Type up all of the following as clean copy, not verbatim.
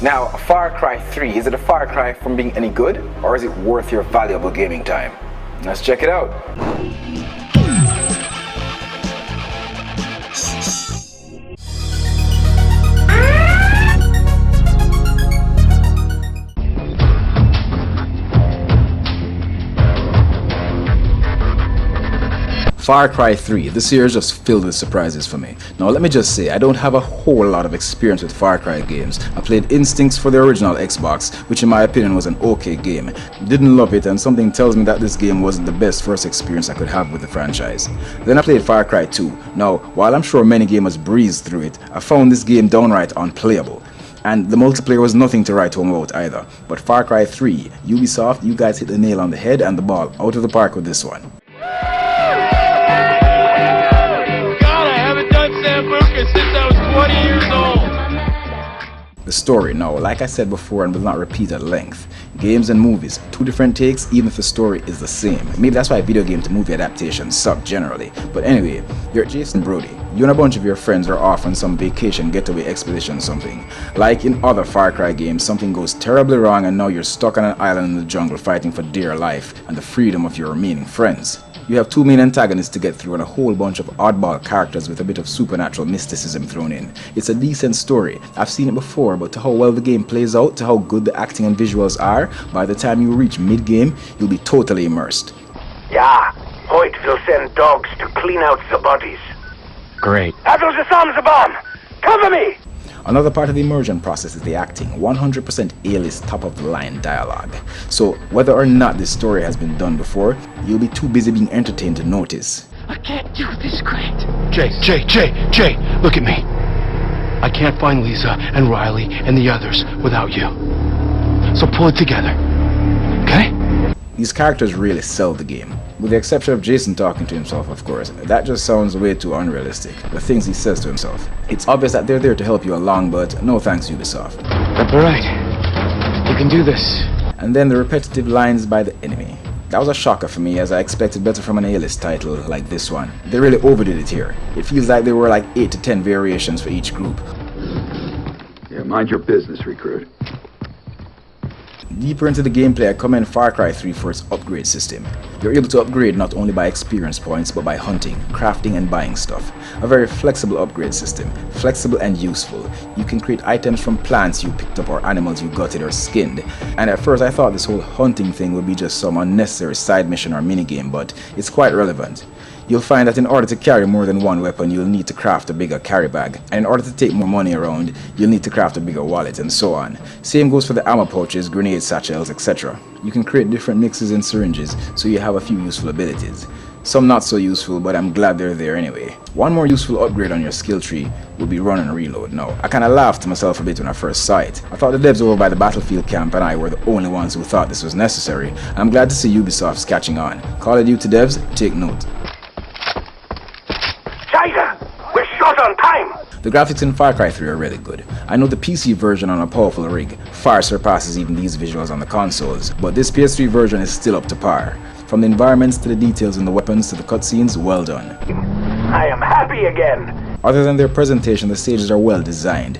Now, Far Cry 3, is it a far cry from being any good, or is it worth your valuable gaming time? Let's check it out. Far Cry 3, this year is just filled with surprises for me. Now let me just say, I don't have a whole lot of experience with Far Cry games. I played Instincts for the original Xbox, which in my opinion was an okay game. Didn't love it, and something tells me that this game wasn't the best first experience I could have with the franchise. Then I played Far Cry 2. Now, while I'm sure many gamers breezed through it, I found this game downright unplayable. And the multiplayer was nothing to write home about either. But Far Cry 3, Ubisoft, you guys hit the nail on the head and the ball out of the park with this one. Since I was 20 years old. The story, now, like I said before and will not repeat at length, games and movies, two different takes even if the story is the same. Maybe that's why video game to movie adaptations suck generally. But anyway, you're Jason Brody. You and a bunch of your friends are off on some vacation getaway expedition or something. Like in other Far Cry games, something goes terribly wrong and now you're stuck on an island in the jungle fighting for dear life and the freedom of your remaining friends. You have two main antagonists to get through and a whole bunch of oddball characters with a bit of supernatural mysticism thrown in. It's a decent story. I've seen it before, but to how well the game plays out, to how good the acting and visuals are, by the time you reach mid-game, you'll be totally immersed. Yeah, Hoyt will send dogs to clean out the bodies. Great. Adolf the Psalms, a bomb! Cover me! Another part of the immersion process is the acting, 100% A-list top-of-the-line dialogue. So, whether or not this story has been done before, you'll be too busy being entertained to notice. I can't do this, Grant. Jay, look at me. I can't find Lisa and Riley and the others without you. So pull it together, okay? These characters really sell the game. With the exception of Jason talking to himself, of course. That just sounds way too unrealistic, the things he says to himself. It's obvious that they're there to help you along, but no thanks, Ubisoft. Alright, you can do this. And then the repetitive lines by the enemy. That was a shocker for me, as I expected better from an A-list title like this one. They really overdid it here. It feels like there were like 8 to 10 variations for each group. Yeah, mind your business, recruit. Deeper into the gameplay, I commend Far Cry 3 for its upgrade system. You're able to upgrade not only by experience points, but by hunting, crafting, and buying stuff. A very flexible upgrade system, flexible and useful. You can create items from plants you picked up or animals you gutted or skinned. And at first I thought this whole hunting thing would be just some unnecessary side mission or minigame, but it's quite relevant. You'll find that in order to carry more than one weapon, you'll need to craft a bigger carry bag. And in order to take more money around, you'll need to craft a bigger wallet, and so on. Same goes for the ammo pouches, grenade satchels, etc. You can create different mixes and syringes, so you have a few useful abilities. Some not so useful, but I'm glad they're there anyway. One more useful upgrade on your skill tree would be run and reload. Now, I kinda laughed to myself a bit when I first saw it. I thought the devs over by the battlefield camp and I were the only ones who thought this was necessary. And I'm glad to see Ubisoft's catching on. Call of Duty devs, take note. We're short on time! The graphics in Far Cry 3 are really good. I know the PC version on a powerful rig far surpasses even these visuals on the consoles, but this PS3 version is still up to par. From the environments to the details in the weapons to the cutscenes, well done. I am happy again! Other than their presentation, the stages are well designed.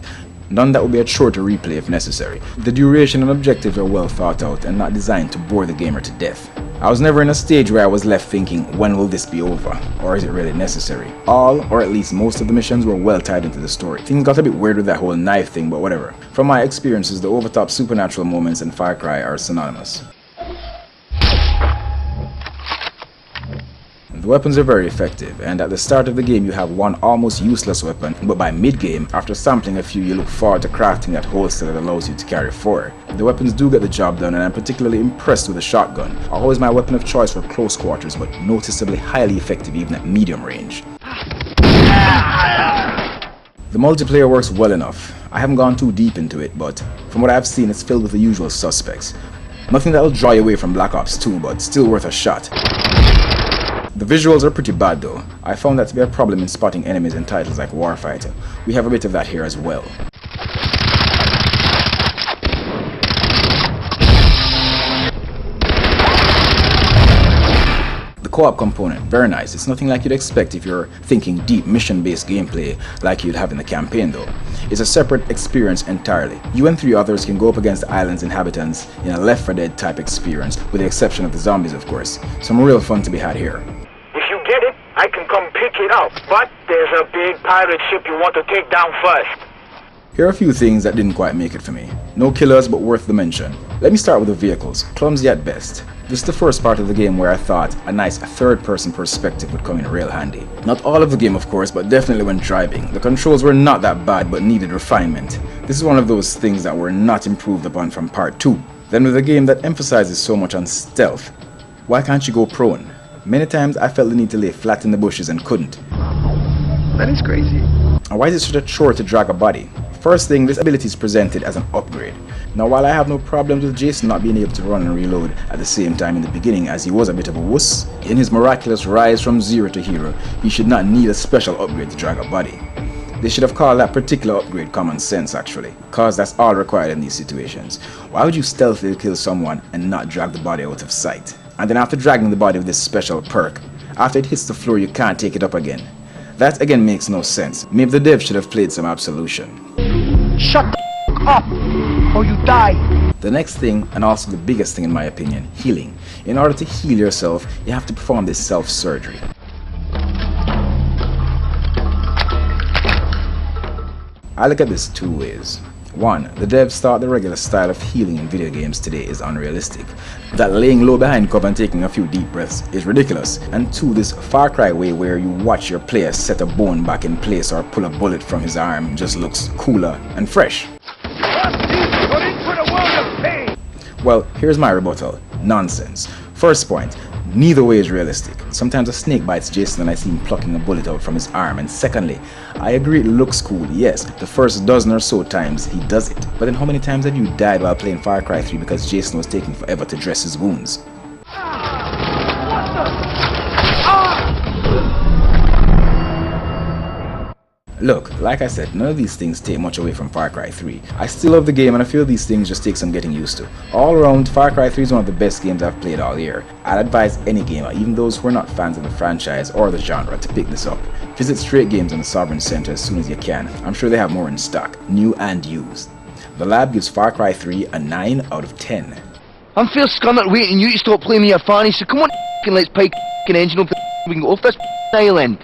None that would be a chore to replay if necessary. The duration and objectives are well thought out and not designed to bore the gamer to death. I was never in a stage where I was left thinking, when will this be over? Or is it really necessary? All, or at least most of the missions were well tied into the story. Things got a bit weird with that whole knife thing, but whatever. From my experiences, the overtop supernatural moments in Far Cry are synonymous. The weapons are very effective, and at the start of the game you have one almost useless weapon, but by mid-game, after sampling a few, you look forward to crafting that holster that allows you to carry 4. The weapons do get the job done, and I'm particularly impressed with the shotgun. Always my weapon of choice for close quarters, but noticeably highly effective even at medium range. The multiplayer works well enough. I haven't gone too deep into it, but from what I've seen it's filled with the usual suspects. Nothing that'll draw you away from Black Ops 2, but still worth a shot. The visuals are pretty bad though. I found that to be a problem in spotting enemies in titles like Warfighter. We have a bit of that here as well. The co-op component, very nice. It's nothing like you'd expect if you're thinking deep mission-based gameplay like you'd have in the campaign though. It's a separate experience entirely. You and 3 others can go up against the island's inhabitants in a Left 4 Dead type experience, with the exception of the zombies of course. Some real fun to be had here. If you get it, I can come pick it up. But there's a big pirate ship you want to take down first. Here are a few things that didn't quite make it for me. No killers, but worth the mention. Let me start with the vehicles, clumsy at best. This is the first part of the game where I thought a nice third-person perspective would come in real handy. Not all of the game of course, but definitely when driving. The controls were not that bad but needed refinement. This is one of those things that were not improved upon from part 2. Then with a game that emphasizes so much on stealth, why can't you go prone? Many times I felt the need to lay flat in the bushes and couldn't. That is crazy. And why is it such a chore to drag a body? First thing, this ability is presented as an upgrade. Now while I have no problems with Jason not being able to run and reload at the same time in the beginning as he was a bit of a wuss, in his miraculous rise from zero to hero, he should not need a special upgrade to drag a body. They should have called that particular upgrade common sense actually, cause that's all required in these situations. Why would you stealthily kill someone and not drag the body out of sight? And then after dragging the body with this special perk, after it hits the floor you can't take it up again. That again makes no sense. Maybe the dev should have played some absolution. Shut the up, or you die. The next thing, and also the biggest thing in my opinion, healing. In order to heal yourself, you have to perform this self-surgery. I look at this 2 ways. 1. The devs thought the regular style of healing in video games today is unrealistic. That laying low behind cover and taking a few deep breaths is ridiculous. And 2. This Far Cry way where you watch your player set a bone back in place or pull a bullet from his arm just looks cooler and fresh. Well, here's my rebuttal. Nonsense. First point, neither way is realistic. Sometimes a snake bites Jason and I see him plucking a bullet out from his arm. And secondly, I agree it looks cool, yes, the first dozen or so times he does it. But then how many times have you died while playing Far Cry 3 because Jason was taking forever to dress his wounds? Look, like I said, none of these things take much away from Far Cry 3. I still love the game and I feel these things just take some getting used to. All around, Far Cry 3 is one of the best games I've played all year. I'd advise any gamer, even those who are not fans of the franchise or the genre, to pick this up. Visit Straight Games on the Sovereign Center as soon as you can. I'm sure they have more in stock, new and used. The lab gives Far Cry 3 a 9 out of 10. I'm fair scum at waiting you to stop playing me your fanny, so come on and let's pipe engine up we can go off this island.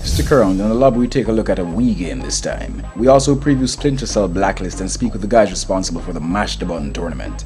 Stick around, in the lab we take a look at a Wii game this time. We also preview Splinter Cell Blacklist and speak with the guys responsible for the Mash the Button tournament.